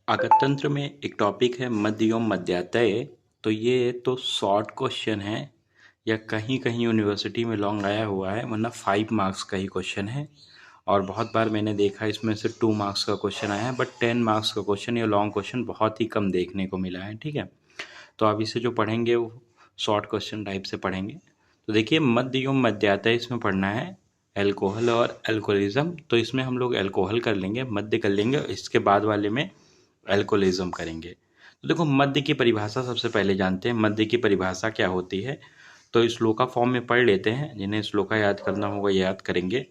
अगतंत्र में एक टॉपिक है मध्य एवं मध्यातय। तो ये तो शॉर्ट क्वेश्चन है या कहीं कहीं यूनिवर्सिटी में लॉन्ग आया हुआ है, वरना 5 मार्क्स का ही क्वेश्चन है। और बहुत बार मैंने देखा इसमें से 2 मार्क्स का क्वेश्चन आया है, बट 10 मार्क्स का क्वेश्चन या लॉन्ग क्वेश्चन बहुत ही कम देखने को मिला है। ठीक है, तो अब इसे जो पढ़ेंगे वो शॉर्ट क्वेश्चन टाइप से पढ़ेंगे। तो देखिए, मध्य एवं मध्यातय इसमें पढ़ना है एल्कोहल और एल्कोहलिज्म। तो इसमें हम लोग एल्कोहल कर लेंगे, मध्य कर लेंगे, इसके बाद वाले में एल्कोहलिज्म करेंगे। तो देखो, मध्य की परिभाषा सबसे पहले जानते हैं। मध्य की परिभाषा क्या होती है, तो श्लोका फॉर्म में पढ़ लेते हैं। जिन्हें श्लोका याद करना होगा याद करेंगे।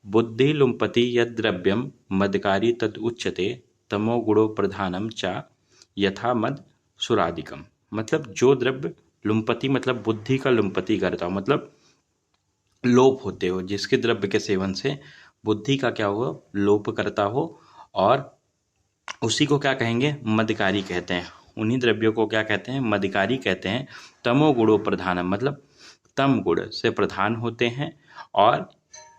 बुद्धि लुम्पति यद द्रव्यम मदकारी तद उच्यते तमो गुणो प्रधानम चा यथा मद सुरादिकम। मतलब जो द्रव्य लुम्पति मतलब बुद्धि का लुम्पति करता हो, मतलब लोप होते हो, जिसके द्रव्य के सेवन से बुद्धि का क्या हो, लोप करता हो, और उसी को क्या कहेंगे, मदकारी कहते हैं। उन्हीं द्रव्यों को क्या कहते हैं, मदकारी कहते हैं। तमो गुणो प्रधानम मतलब तम गुण से प्रधान होते हैं, और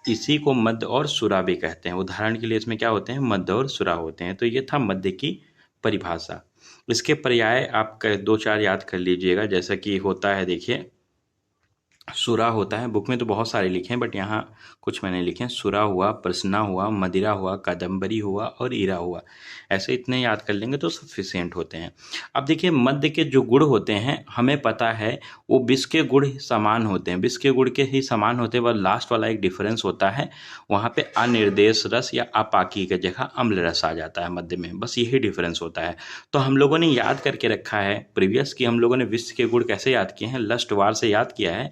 इसी को मद और सुरा भी कहते हैं। उदाहरण के लिए इसमें क्या होते हैं, मद और सुरा होते हैं। तो ये था मध्य की परिभाषा। इसके पर्याय आप 2-4 याद कर लीजिएगा। जैसा कि होता है, देखिए, सुरा होता है, बुक में तो बहुत सारे लिखे हैं बट यहाँ कुछ मैंने लिखे हैं। सुरा हुआ, प्रसन्ना हुआ, मदिरा हुआ, कादम्बरी हुआ और ईरा हुआ। ऐसे इतने याद कर लेंगे तो सफिशिएंट होते हैं। अब देखिए, मध्य के जो गुण होते हैं हमें पता है वो विष के गुण समान होते हैं, विष के गुण के ही समान होते हैं। वह लास्ट वाला एक डिफरेंस होता है, वहाँ पे अनिर्देश रस या अपाकी की जगह अम्ल रस आ जाता है मध्य में। बस यही डिफरेंस होता है। तो हम लोगों ने याद करके रखा है प्रीवियस कि हम लोगों ने विष के गुण कैसे याद किए हैं, लस्ट वार से याद किया है।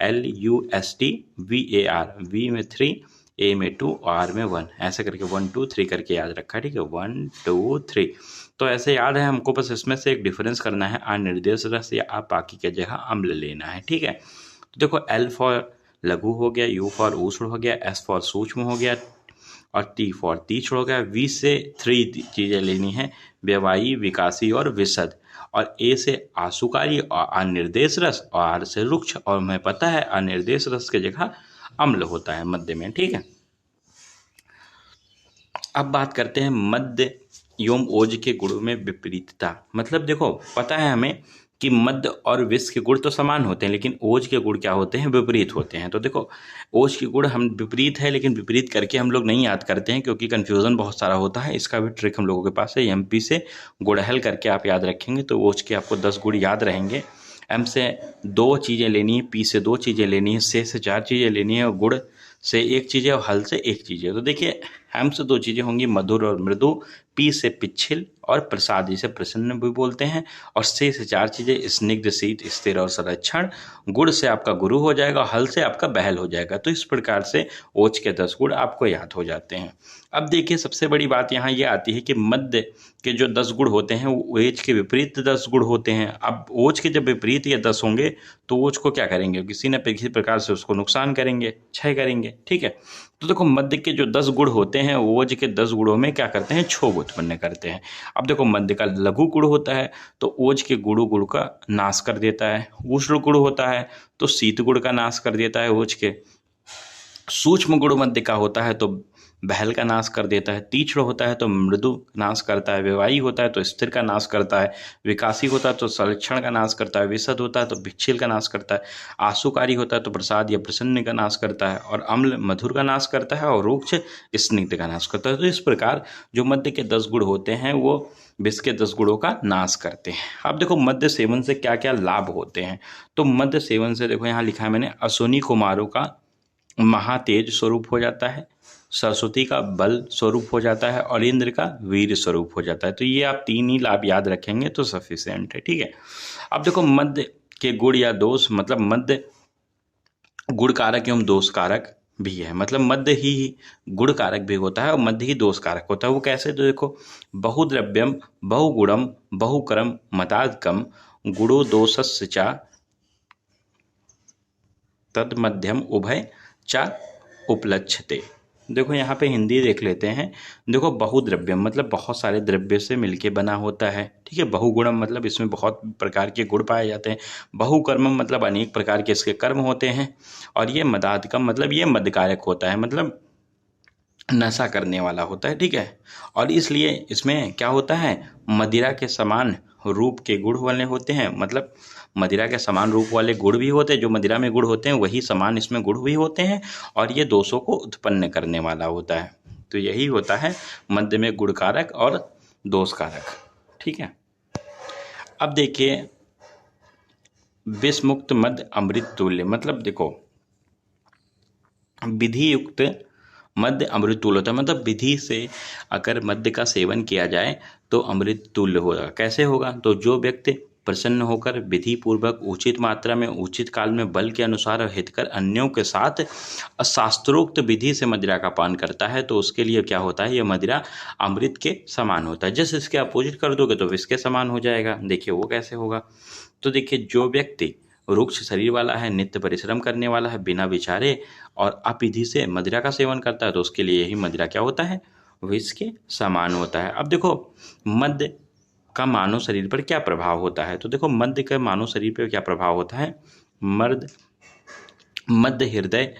LUSTVAR, वी में 3, ए में 2, आर में 1, ऐसे करके 1 2 3 करके याद रखा है। ठीक है, 1 2 3। तो ऐसे याद है हमको, बस इसमें से एक डिफरेंस करना है, अनिर्देश रस या अपाकी की जगह अम्ल लेना है। ठीक है, तो देखो, L फॉर लघु हो गया, U फॉर उष्ण हो गया, S फॉर सूक्ष्म हो गया, और T फॉर तीक्ष्ण हो गया। V से 3 चीज़ें लेनी है, व्यवायी, विकासी और विशद। और ए से आशुकारी और अनिर्देश रस, और आर से रुक्ष। और हमें पता है अनिर्देश रस की जगह अम्ल होता है मध्य में। ठीक है, अब बात करते हैं मध्य एवं ओज के गुणों में विपरीतता। मतलब देखो, पता है हमें कि मध्य और विष के गुण तो समान होते हैं, लेकिन ओज के गुण क्या होते हैं, विपरीत होते हैं। तो देखो, ओज के गुण हम विपरीत है, लेकिन विपरीत करके हम लोग नहीं याद करते हैं क्योंकि कन्फ्यूज़न बहुत सारा होता है। इसका भी ट्रिक हम लोगों के पास है। MP से गुड़हल करके आप याद रखेंगे तो ओज के आपको 10 गुण याद रहेंगे। M से 2 चीज़ें लेनी है, P से 2 चीज़ें लेनी है, से 4 चीज़ें लेनी है, और गुड़ से 1 चीज़ है, और हल से 1 चीज़ है। तो देखिए, M से 2 चीज़ें होंगी, मधुर और मृदु। P से पिच्छिल और प्रसाद, जिसे प्रसन्न भी बोलते हैं। और से 4 चीज़ें, स्निग्ध, शीत, स्थिर और संरक्षण। गुड़ से आपका गुरु हो जाएगा, हल से आपका बहल हो जाएगा। तो इस प्रकार से ओज के 10 गुण आपको याद हो जाते हैं। अब देखिए, सबसे बड़ी बात यहाँ ये आती है कि मध्य के जो 10 गुण होते हैं वो ओज के विपरीत 10 गुण होते हैं। अब ओज के जब विपरीत ये 10 होंगे तो ओज को क्या करेंगे, किसी न किसी प्रकार से उसको नुकसान करेंगे, क्षय करेंगे। ठीक है, तो देखो, मध्य के जो 10 गुण होते हैं ओज के 10 गुणों में क्या करते हैं, क्षोभ उत्पन्न करते हैं। अब देखो, मध्य का लघु गुण होता है तो ओज के गुण का नाश कर देता है। उष्ण गुण होता है तो शीत गुण का नाश कर देता है ओज के। सूक्ष्म गुण मध्य का होता है तो बहल का नाश कर देता है। तीक्ष्ण होता है तो मृदु नाश करता है। व्यवायी होता है तो स्थिर का नाश करता है। विकासी होता है तो संरक्षण का नाश करता है। विशद होता है तो विच्छिल का नाश करता है। आशुकारी होता है तो प्रसाद या प्रसन्न का नाश करता है। और अम्ल मधुर का नाश करता है। और रुक्ष स्निग्ध का नाश करता है। तो इस प्रकार जो मध्य के 10 गुण होते हैं वो विष के 10 गुणों का नाश करते हैं। अब देखो, मध्य सेवन से क्या क्या लाभ होते हैं। तो मध्य सेवन से देखो, यहाँ लिखा है मैंने, अश्विनी कुमारों का महातेज स्वरूप हो जाता है, सरस्वती का बल स्वरूप हो जाता है, और इंद्र का वीर स्वरूप हो जाता है। तो ये आप 3 ही लाभ याद रखेंगे तो सफिशिएंट है। ठीक है, अब देखो, मध्य के गुण या दोष, मतलब मध्य गुण कारक एवं दोष कारक भी है। मतलब मध्य ही गुण कारक भी होता है और मध्य ही दोष कारक होता है। वो कैसे, तो देखो, बहुद्रव्यम बहुगुणम बहुकरम मतादकम गुणो दोषस्य च तद मध्यम उभय च उपलक्ष्यते। देखो, यहाँ पे हिंदी देख लेते हैं। देखो, बहुद्रव्यम मतलब बहुत सारे द्रव्य से मिलके बना होता है। ठीक है, बहुगुणम मतलब इसमें बहुत प्रकार के गुण पाए जाते हैं। बहुकर्मम मतलब अनेक प्रकार के इसके कर्म होते हैं। और ये मदादकम मतलब ये मध्यकारक होता है। मतलब नशा करने वाला होता है, ठीक है। और इसलिए इसमें क्या होता है, मदिरा के समान रूप के गुण वाले होते हैं, मतलब मदिरा के समान रूप वाले गुण भी होते हैं, जो मदिरा में गुण होते हैं वही समान इसमें गुण भी होते हैं, और ये दोषों को उत्पन्न करने वाला होता है। तो यही होता है मद्य में गुणकारक और दोषकारक, ठीक है। अब देखिए विष मुक्त मद्य अमृत तुल्य, मतलब देखो विधि युक्त मद्य अमृत तुल्य होता है, मतलब विधि से अगर मद्य का सेवन किया जाए तो अमृत तुल्य होगा। कैसे होगा, तो जो व्यक्ति प्रसन्न होकर विधि पूर्वक उचित मात्रा में उचित काल में बल के अनुसार हितकर अन्यों के साथ शास्त्रोक्त विधि से मदिरा का पान करता है, तो उसके लिए क्या होता है, यह मदिरा अमृत के समान होता है। जैसे इसके अपोजिट कर दोगे तो विष के समान हो जाएगा। देखिए वो कैसे होगा, तो देखिए जो व्यक्ति रुक्ष शरीर वाला है, नित्य परिश्रम करने वाला है, बिना विचारे और अविधि से मदिरा का सेवन करता है, तो उसके लिए यही मदिरा क्या होता है, विष के समान होता है। अब देखो मद्य का मानव शरीर पर क्या प्रभाव होता है, तो देखो मद्य का मानव शरीर पर क्या प्रभाव होता है। मद्य हृदय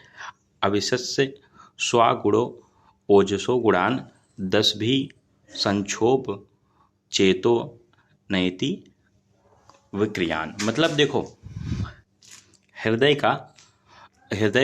अविशस्य स्वागुणो ओजसो गुणान 10 भी संक्षोभ चेतो नयति विक्रियान, मतलब देखो हृदय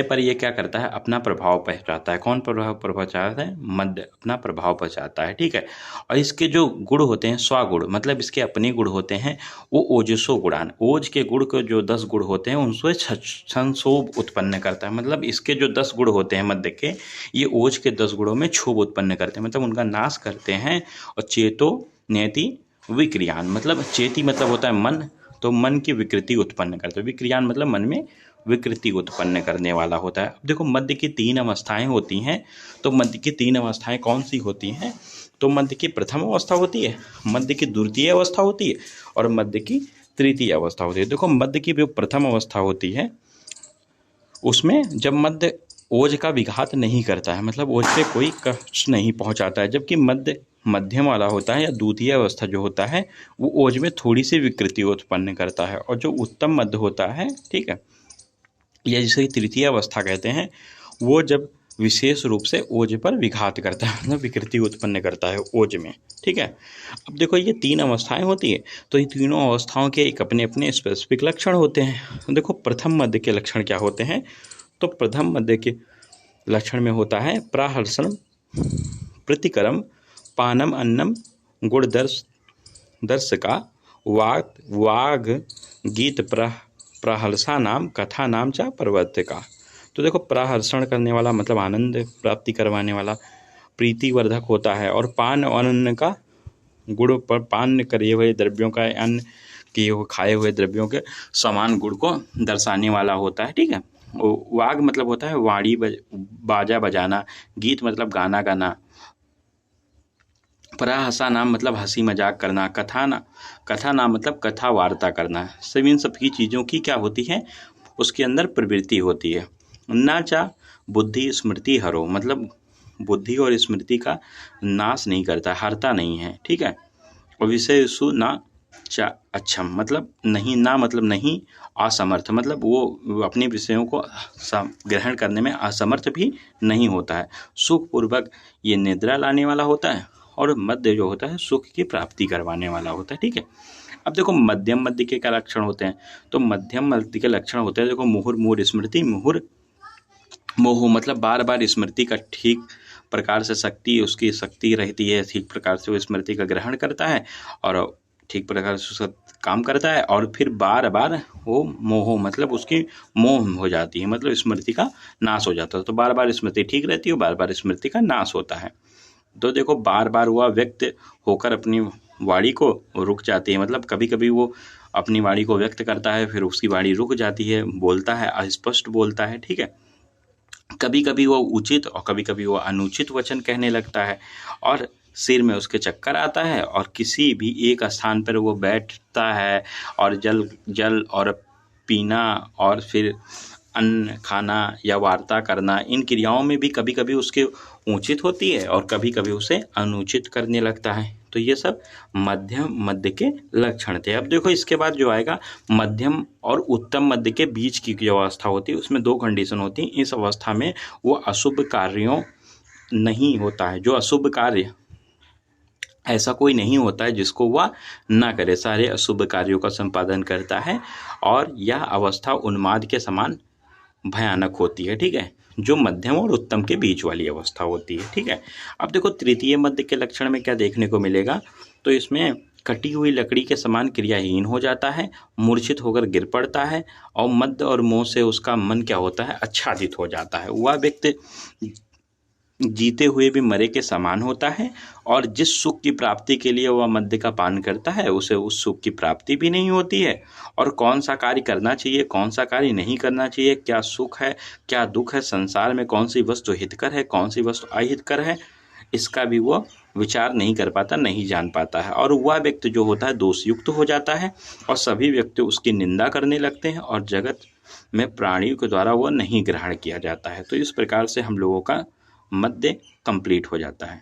पर ये क्या करता है, अपना प्रभाव पहुंचाता है। कौन प्रभाव पहुंचाता है, मद्य अपना प्रभाव पहुंचाता है, ठीक है। और इसके जो गुण होते हैं स्वागुण, मतलब इसके अपने गुण होते हैं, वो ओजसो गुणान, ओज के गुण को जो 10 गुण होते हैं उनसे संक्षोभ उत्पन्न करता है। मतलब इसके जो 10 गुण होते हैं मद्य के, ये ओज के 10 गुणों में क्षोभ उत्पन्न करते हैं, मतलब उनका नाश करते हैं। और चेतो नयति विक्रियान, मतलब चेती मतलब होता है मन, तो मन की विकृति उत्पन्न करते हैं। विक्रियान मतलब मन में विकृति उत्पन्न करने वाला होता है। अब देखो मद्य की 3 अवस्थाएं होती हैं, तो मद्य की 3 अवस्थाएं कौन सी होती हैं, तो मद्य की प्रथम अवस्था होती है, मद्य की द्वितीय अवस्था होती है और मद्य की तृतीय अवस्था होती है। देखो मद्य की जो प्रथम अवस्था होती है उसमें जब मद्य ओज का विघात नहीं करता है, मतलब ओज पे कोई कष्ट नहीं पहुंचाता है, जबकि मद्य मध्यम वाला होता है या द्वितीय अवस्था जो होता है वो ओज में थोड़ी सी विकृति उत्पन्न करता है। और जो उत्तम मद्य होता है, ठीक है, या जिसे तृतीय अवस्था कहते हैं, वो जब विशेष रूप से ओज पर विघात करता है, मतलब विकृति उत्पन्न करता है ओज में, ठीक है। अब देखो ये 3 अवस्थाएं होती है, तो ये तीनों अवस्थाओं के एक अपने अपने स्पेसिफिक लक्षण होते हैं। देखो प्रथम मद्य के लक्षण क्या होते हैं, तो प्रथम मद्य के लक्षण में होता है प्राहर्षण प्रतिकरम पानम अन्नम गुण दर्श का वाग गीत प्रहर्षा नाम कथा नाम चा प्रवर्त्य का। तो देखो प्रहर्षण करने वाला मतलब आनंद प्राप्ति करवाने वाला, प्रीतिवर्धक होता है, और पान और अन्न का गुण पर पान करे हुए द्रव्यों का, अन्न किए हुए खाए हुए द्रव्यों के समान गुण को दर्शाने वाला होता है, ठीक है। वाग मतलब होता है वाणी बाजा बजाना, गीत मतलब गाना गाना, प्रहसा नाम मतलब हंसी मजाक करना, कथा नाम मतलब कथा वार्ता करना। सब इन सब की चीज़ों की क्या होती है, उसके अंदर प्रवृत्ति होती है। ना चा बुद्धि स्मृति हरो, मतलब बुद्धि और स्मृति का नाश नहीं करता, हरता नहीं है, ठीक है। और विषय सु ना चा अच्छम, मतलब नहीं, ना मतलब नहीं, असमर्थ मतलब वो अपने विषयों को ग्रहण करने में असमर्थ भी नहीं होता है। सुखपूर्वक ये निद्रा लाने वाला होता है, और मध्य जो होता है सुख की प्राप्ति करवाने वाला होता है, ठीक है। अब देखो मध्यम मध्य के क्या लक्षण होते हैं, तो मध्यम मध्य के लक्षण होते हैं, देखो मुहुर स्मृति, मुहुर मोह मतलब बार बार स्मृति का ठीक प्रकार से शक्ति, उसकी शक्ति रहती है, ठीक प्रकार से वो स्मृति का ग्रहण करता है और ठीक प्रकार से उसका काम करता है, और फिर बार बार वो मोह मतलब उसकी मोह हो जाती है, मतलब स्मृति का नाश हो जाता है। तो बार बार स्मृति ठीक रहती है, बार बार स्मृति का नाश होता है। तो देखो बार बार वह व्यक्त होकर अपनी वाणी को रुक जाती है, मतलब कभी कभी वो अपनी वाणी को व्यक्त करता है, फिर उसकी वाणी रुक जाती है, बोलता है अस्पष्ट बोलता है, ठीक है। कभी कभी वो उचित और कभी कभी वो अनुचित वचन कहने लगता है, और सिर में उसके चक्कर आता है, और किसी भी एक स्थान पर वो बैठता है, और जल और पीना और फिर अन्न खाना या वार्ता करना, इन क्रियाओं में भी कभी कभी उसके उचित होती है और कभी कभी उसे अनुचित करने लगता है। तो ये सब मध्यम मध्य के लक्षण थे। अब देखो इसके बाद जो आएगा मध्यम और उत्तम मध्य के बीच की जो अवस्था होती है, उसमें 2 कंडीशन होती हैं। इस अवस्था में वो अशुभ कार्यों नहीं होता है, जो अशुभ कार्य ऐसा कोई नहीं होता है जिसको वह ना करे, सारे अशुभ कार्यों का संपादन करता है और यह अवस्था उन्माद के समान भयानक होती है। ठीक है, जो मध्यम और उत्तम के बीच वाली अवस्था होती है। ठीक है, अब देखो तृतीय मध्य के लक्षण में क्या देखने को मिलेगा, तो इसमें कटी हुई लकड़ी के समान क्रियाहीन हो जाता है, मूर्छित होकर गिर पड़ता है और मद और मोह से उसका मन क्या होता है, आच्छादित हो जाता है। वह व्यक्ति जीते हुए भी मरे के समान होता है और जिस सुख की प्राप्ति के लिए वह मद्य का पान करता है उसे उस सुख की प्राप्ति भी नहीं होती है। और कौन सा कार्य करना चाहिए, कौन सा कार्य नहीं करना चाहिए, क्या सुख है क्या दुख है, संसार में कौन सी वस्तु हितकर है कौन सी वस्तु अहितकर है, इसका भी वह विचार नहीं कर पाता, नहीं जान पाता है। और वह व्यक्ति जो होता है दोषयुक्त हो जाता है और सभी व्यक्ति उसकी निंदा करने लगते हैं और जगत में प्राणियों के द्वारा वह नहीं ग्रहण किया जाता है। तो इस प्रकार से हम लोगों का मध्य कंप्लीट हो जाता है।